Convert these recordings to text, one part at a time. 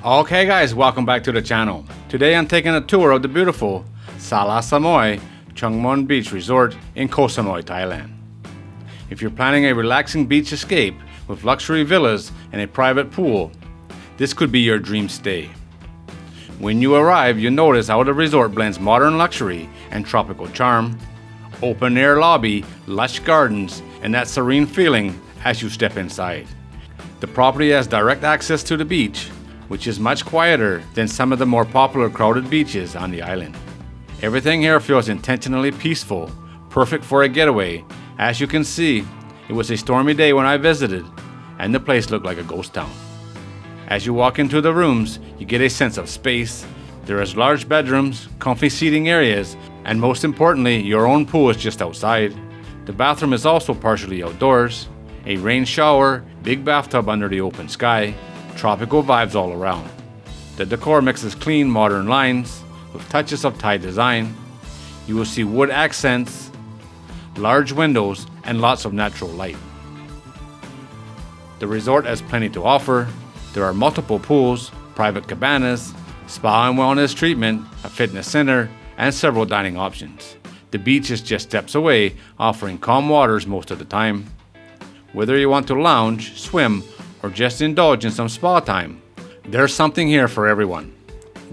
Okay guys, welcome back to the channel. Today I'm taking a tour of the beautiful Sala, Samui, Choengmon Beach Resort in Koh Samui, Thailand. If you're planning a relaxing beach escape with luxury villas and a private pool, this could be your dream stay. When you arrive, you notice how the resort blends modern luxury and tropical charm, open air lobby, lush gardens, and that serene feeling as you step inside. The property has direct access to the beach, which is much quieter than some of the more popular crowded beaches on the island. Everything here feels intentionally peaceful, perfect for a getaway. As you can see, it was a stormy day when I visited, and the place looked like a ghost town. As you walk into the rooms, you get a sense of space. There is large bedrooms, comfy seating areas, and most importantly, your own pool is just outside. The bathroom is also partially outdoors, a rain shower, big bathtub under the open sky, tropical vibes all around. The decor mixes clean, modern lines with touches of Thai design. You will see wood accents, large windows, and lots of natural light. The resort has plenty to offer. There are multiple pools, private cabanas, spa and wellness treatment, a fitness center, and several dining options. The beach is just steps away, offering calm waters most of the time. Whether you want to lounge, swim, or just indulge in some spa time, there's something here for everyone.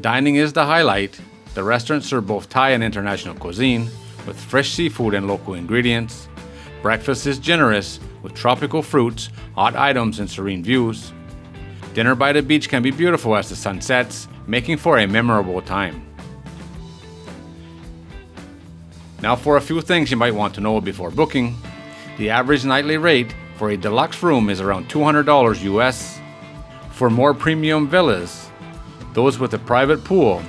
Dining is the highlight. The restaurants serve both Thai and international cuisine with fresh seafood and local ingredients. Breakfast is generous with tropical fruits, hot items, and serene views. Dinner by the beach can be beautiful as the sun sets, making for a memorable time. Now for a few things you might want to know before booking. The average nightly rate for a deluxe room is around $200 US. For more premium villas, those with a private pool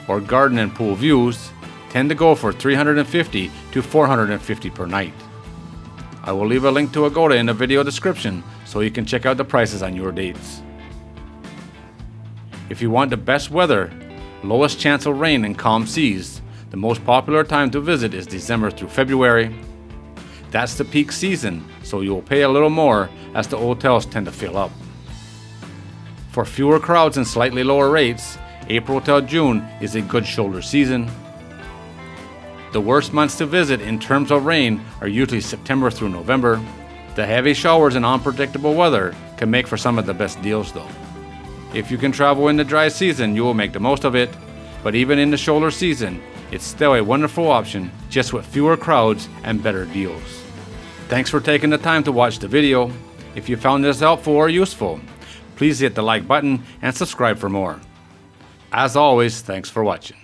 or garden and pool views tend to go for $350 to $450 per night. I will leave a link to Agoda in the video description so you can check out the prices on your dates. If you want the best weather, lowest chance of rain and calm seas, the most popular time to visit is December through February. That's the peak season, so you will pay a little more as the hotels tend to fill up. For fewer crowds and slightly lower rates, April till June is a good shoulder season. The worst months to visit in terms of rain are usually September through November. The heavy showers and unpredictable weather can make for some of the best deals though. If you can travel in the dry season, you will make the most of it, but even in the shoulder season, it's still a wonderful option, just with fewer crowds and better deals. Thanks for taking the time to watch the video. If you found this helpful or useful, please hit the like button and subscribe for more. As always, thanks for watching.